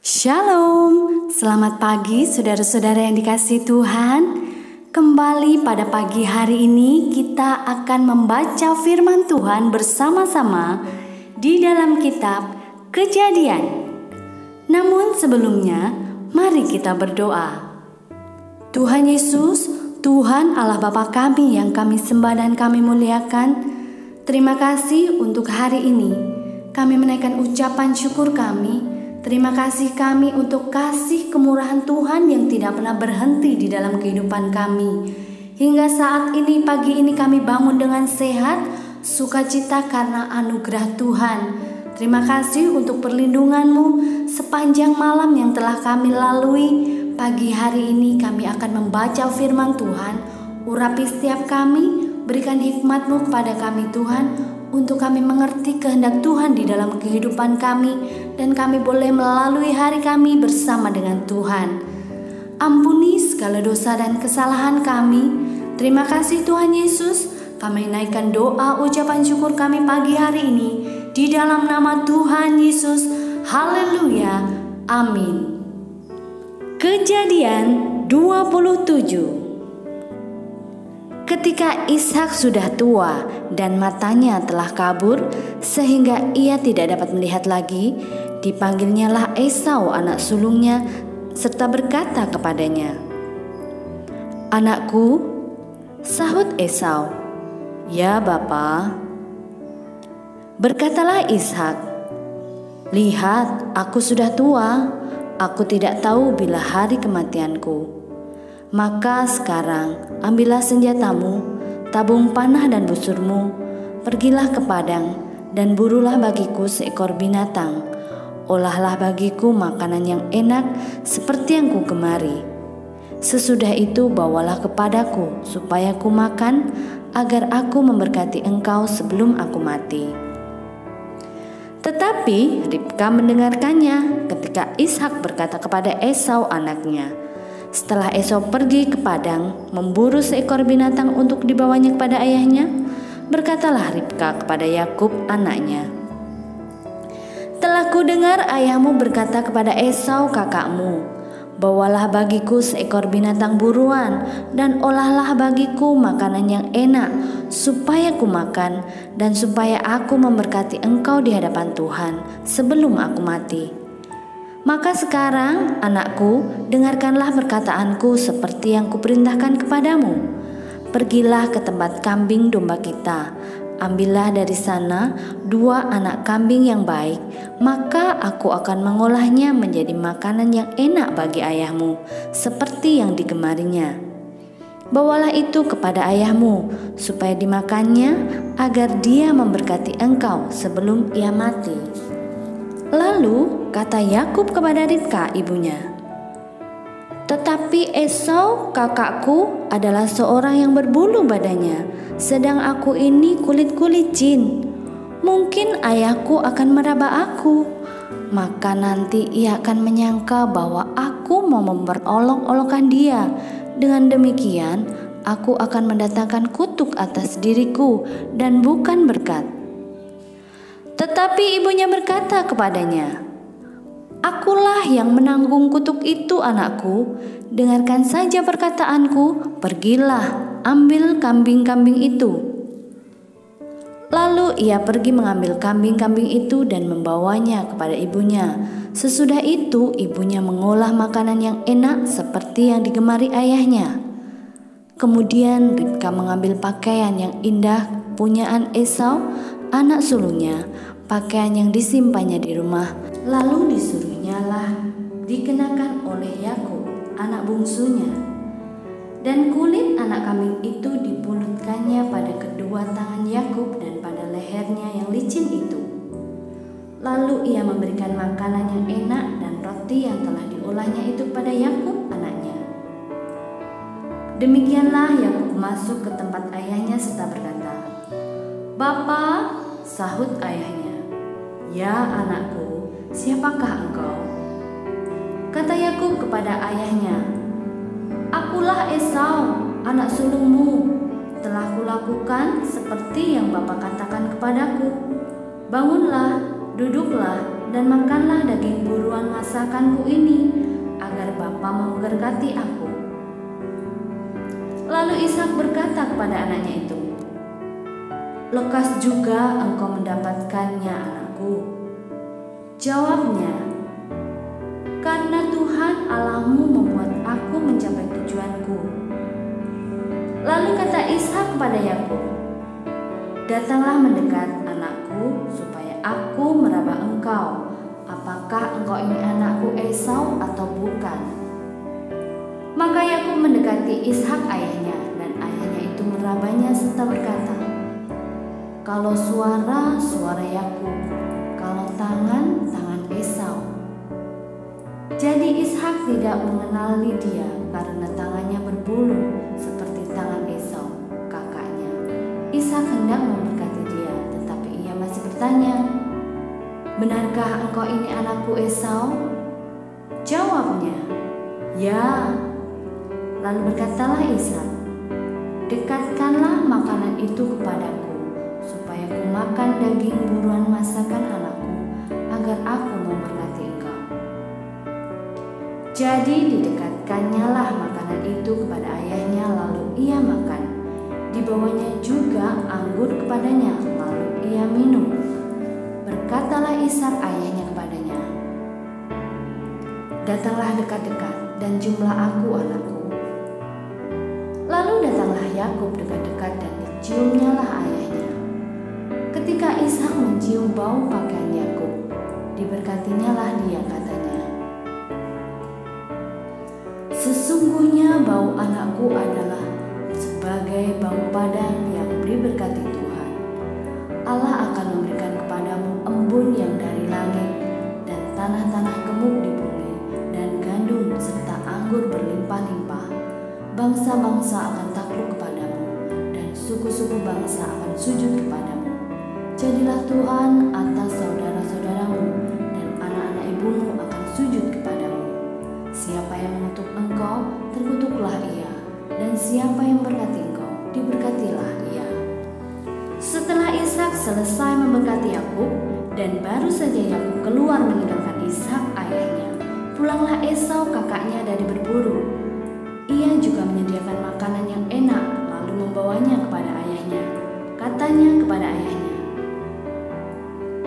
Shalom, selamat pagi saudara-saudara yang dikasihi Tuhan. Kembali pada pagi hari ini kita akan membaca firman Tuhan bersama-sama di dalam kitab Kejadian. Namun sebelumnya, mari kita berdoa. Tuhan Yesus, Tuhan Allah Bapa kami yang kami sembah dan kami muliakan, terima kasih untuk hari ini. Kami menaikkan ucapan syukur kami. Terima kasih kami untuk kasih kemurahan Tuhan yang tidak pernah berhenti di dalam kehidupan kami. Hingga saat ini, pagi ini kami bangun dengan sehat, sukacita karena anugerah Tuhan. Terima kasih untuk perlindungan-Mu sepanjang malam yang telah kami lalui. Pagi hari ini kami akan membaca firman Tuhan. Urapi setiap kami, berikan hikmat-Mu kepada kami Tuhan, untuk kami mengerti kehendak Tuhan di dalam kehidupan kami, dan kami boleh melalui hari kami bersama dengan Tuhan. Ampuni segala dosa dan kesalahan kami. Terima kasih Tuhan Yesus. Kami naikkan doa ucapan syukur kami pagi hari ini di dalam nama Tuhan Yesus. Haleluya. Amin. Kejadian 27. Ketika Ishak sudah tua dan matanya telah kabur sehingga ia tidak dapat melihat lagi, dipanggilnyalah Esau anak sulungnya serta berkata kepadanya, "Anakku," sahut Esau. "Ya, Bapa." Berkatalah Ishak, "Lihat, aku sudah tua, aku tidak tahu bila hari kematianku. Maka sekarang ambillah senjatamu, tabung panah dan busurmu, pergilah ke padang dan burulah bagiku seekor binatang. Olahlah bagiku makanan yang enak seperti yang ku gemari. Sesudah itu bawalah kepadaku supaya ku makan, agar aku memberkati engkau sebelum aku mati." Tetapi Ribka mendengarkannya ketika Ishak berkata kepada Esau anaknya. Setelah Esau pergi ke padang memburu seekor binatang untuk dibawanya kepada ayahnya, berkatalah Ribka kepada Yakub anaknya, "Telah kudengar ayahmu berkata kepada Esau kakakmu, bawalah bagiku seekor binatang buruan dan olahlah bagiku makanan yang enak supaya ku makan dan supaya aku memberkati engkau di hadapan Tuhan sebelum aku mati. Maka sekarang, anakku, dengarkanlah perkataanku seperti yang kuperintahkan kepadamu. Pergilah ke tempat kambing domba kita, ambillah dari sana 2 anak kambing yang baik, maka aku akan mengolahnya menjadi makanan yang enak bagi ayahmu, seperti yang digemarinya. Bawalah itu kepada ayahmu, supaya dimakannya, agar dia memberkati engkau sebelum ia mati." Lalu kata Yakub kepada Ribka ibunya, "Tetapi Esau kakakku adalah seorang yang berbulu badannya, sedang aku ini kulit-kulit jin. Mungkin ayahku akan meraba aku, maka nanti ia akan menyangka bahwa aku mau memperolok-olokkan dia. Dengan demikian aku akan mendatangkan kutuk atas diriku dan bukan berkat." Tetapi ibunya berkata kepadanya, "Akulah yang menanggung kutuk itu anakku. Dengarkan saja perkataanku, pergilah, ambil kambing-kambing itu." Lalu ia pergi mengambil kambing-kambing itu dan membawanya kepada ibunya. Sesudah itu ibunya mengolah makanan yang enak seperti yang digemari ayahnya. Kemudian Ribka mengambil pakaian yang indah punyaan Esau anak sulungnya, pakaian yang disimpannya di rumah, lalu disuruhnyalah dikenakan oleh Yakub anak bungsunya, dan kulit anak kambing itu dipulutkannya pada kedua tangan Yakub dan pada lehernya yang licin itu. Lalu ia memberikan makanan yang enak dan roti yang telah diolahnya itu pada Yakub anaknya. Demikianlah Yakub masuk ke tempat ayahnya serta berkata, "Bapa," sahut ayahnya. "Ya anakku, siapakah engkau?" Kata Yakub kepada ayahnya, "Akulah Esau, anak sulungmu. Telah kulakukan seperti yang Bapa katakan kepadaku. Bangunlah, duduklah, dan makanlah daging buruan masakanku ini, agar Bapa memberkati aku." Lalu Ishak berkata kepada anaknya itu, "Lekas juga engkau mendapatkannya, anakku." Jawabnya, "Karena Tuhan Allahmu membuat aku mencapai tujuanku." Lalu kata Ishak kepada Yakub, "Datanglah mendekat, anakku, supaya aku meraba engkau. Apakah engkau ini anakku Esau atau bukan?" Maka Yakub mendekati Ishak ayahnya, dan ayahnya itu merabanya serta berkata, "Kalau suara, suara Yakub, kalau tangan, tangan Esau." Jadi Ishak tidak mengenali dia karena tangannya berbulu seperti tangan Esau, kakaknya. Ishak hendak memberkati dia, tetapi ia masih bertanya, "Benarkah engkau ini anakku Esau?" Jawabnya, "Ya." Lalu berkatalah Ishak, "Dekatkanlah makanan itu kepadaku, supaya ku makan daging buruan masakan anakku, agar aku memberkati engkau." Jadi didekatkannya lah makanan itu kepada ayahnya, lalu ia makan. Dibawanya juga anggur kepadanya, lalu ia minum. Berkatalah Ishak ayahnya kepadanya, "Datanglah dekat-dekat dan ciumlah aku, anakku." Lalu datanglah Yakub dekat-dekat dan diciumnyalah ayahnya. Ketika Ishak mencium bau pakaian Yakub, diberkatinyalah dia, katanya, "Sesungguhnya bau anakku adalah sebagai bau padang yang diberkati Tuhan. Allah akan memberikan kepadamu embun yang dari langit, dan tanah-tanah gemuk di bumi, dan gandum serta anggur berlimpah-limpah. Bangsa-bangsa akan takluk kepadamu, dan suku-suku bangsa akan sujud kepadamu. Jadilah Tuhan atas saudara-saudaramu, dan anak-anak ibumu akan sujud kepadamu. Siapa yang mengutuk engkau, terkutuklah ia, dan siapa yang memberkati engkau, diberkatilah ia." Setelah Ishak selesai memberkati Yakub, dan baru saja Yakub keluar meninggalkan Ishak ayahnya, pulanglah Esau kakaknya dari berburu. Ia juga menyediakan makanan yang enak, lalu membawanya kepada ayahnya. Katanya kepada ayahnya,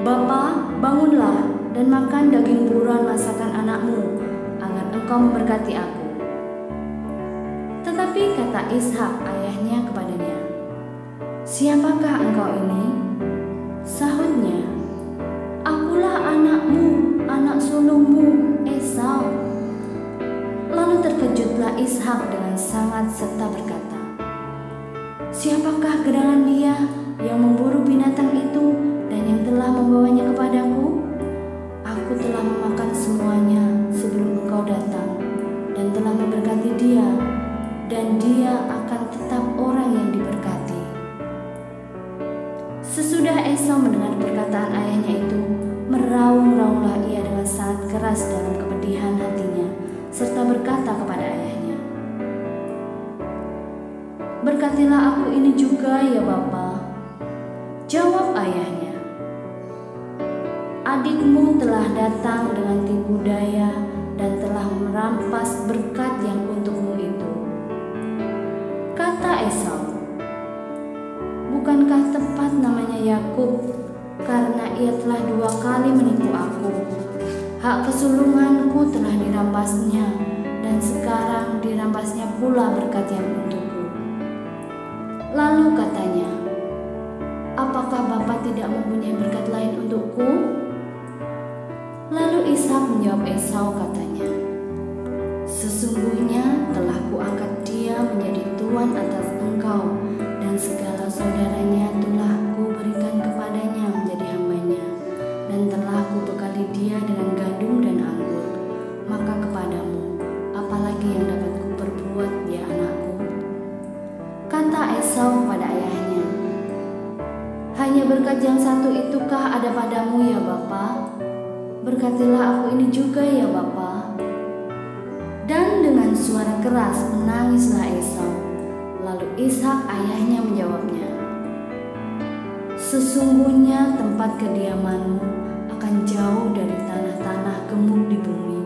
"Bapa, bangunlah dan makan daging buruan masakan anakmu, agar engkau memberkati aku." Tetapi kata Ishak ayahnya kepadanya, "Siapakah engkau ini?" Sahutnya, "Akulah anakmu, anak sulungmu, Esau." Lalu terkejutlah Ishak dengan sangat serta berkata, "Siapakah gerangan dia yang memburu binatang itu dan yang telah membawanya kepadaku? Aku telah memakan semuanya sebelum engkau datang, dan telah memberkati dia, dan dia akan tetap orang yang diberkati." Sesudah Esau mendengar perkataan ayahnya itu, meraung-raunglah ia dengan sangat keras dalam kepedihan hatinya, serta berkata kepada ayahnya, "Berkatilah aku ini juga ya Bapa." Jawab ayahnya, "Adikmu telah datang dengan tipu daya dan telah merampas berkat yang untukmu itu." Kata Esau, "Bukankah tepat namanya Yakub, karena ia telah 2 kali menipu aku? Hak kesulunganku telah dirampasnya, dan sekarang dirampasnya pula berkat yang untukku." Lalu katanya, "Apakah Bapa tidak mempunyai berkat lain untukku?" Lalu Ishak menjawab Esau, katanya, "Sesungguhnya telah kuangkat dia menjadi tuan atas engkau, dan segala saudaranya telah kuberikan kepadanya menjadi hambanya, dan telah kubekali dia dengan gandum dan anggur. Maka kepadamu, apalagi yang dapat kuperbuat, ya anakku?" Kata Esau kepada ayahnya, "Hanya berkat yang satu itukah ada padamu ya Bapa? Berkatilah aku ini juga ya Bapa." Dan dengan suara keras menangislah Esau. Lalu Ishak ayahnya menjawabnya, "Sesungguhnya tempat kediamanmu akan akan jauh dari tanah-tanah gemuk di bumi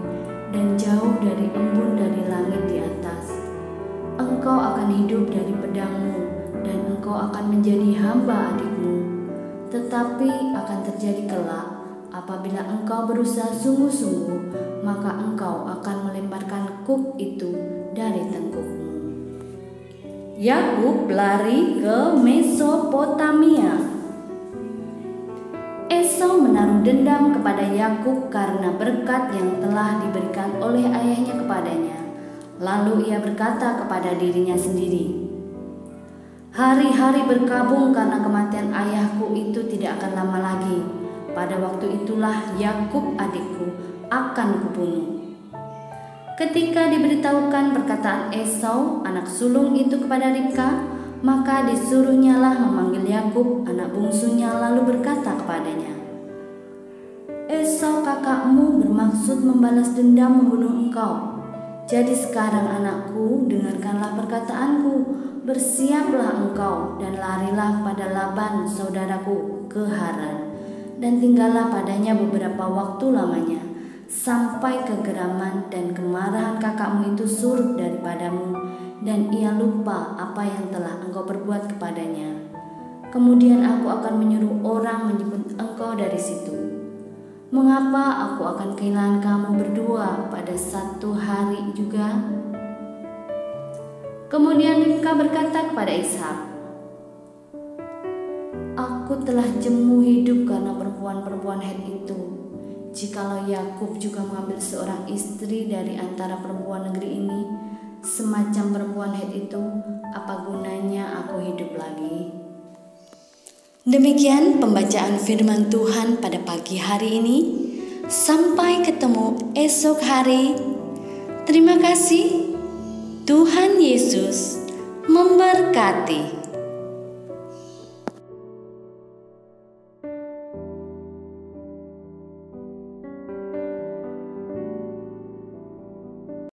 dan jauh dari embun dari langit di atas. Engkau akan hidup dari pedangmu dan engkau akan menjadi hamba adikmu. Tetapi akan terjadi kelak, apabila engkau berusaha sungguh-sungguh, maka engkau akan melemparkan kuk itu dari tengkukmu. Yakub lari ke Mesopotamia. Esau menaruh dendam kepada Yakub karena berkat yang telah diberikan oleh ayahnya kepadanya. Lalu ia berkata kepada dirinya sendiri, "Hari-hari berkabung karena kematian ayahku itu tidak akan lama lagi. Pada waktu itulah Yakub adikku akan kubunuh." Ketika diberitahukan perkataan Esau, anak sulung itu kepada Ribka, maka disuruhnyalah memanggil Yakub, anak bungsunya, lalu berkata kepadanya, "Esau kakakmu bermaksud membalas dendam membunuh engkau. Jadi sekarang anakku, dengarkanlah perkataanku. Bersiaplah engkau dan larilah pada Laban saudaraku ke Haran, dan tinggallah padanya beberapa waktu lamanya, sampai kegeraman dan kemarahan kakakmu itu surut daripadamu, dan ia lupa apa yang telah engkau perbuat kepadanya. Kemudian aku akan menyuruh orang menjemput engkau dari situ. Mengapa aku akan kehilangan kamu berdua pada satu hari juga?" Kemudian Ribka berkata kepada Ishak, "Aku telah jemu hidup karena perempuan-perempuan Het itu. Jikalau Yakub juga mengambil seorang istri dari antara perempuan negeri ini, semacam perempuan Het itu, apa gunanya aku hidup lagi?" Demikian pembacaan firman Tuhan pada pagi hari ini. Sampai ketemu esok hari. Terima kasih. Tuhan Yesus memberkati.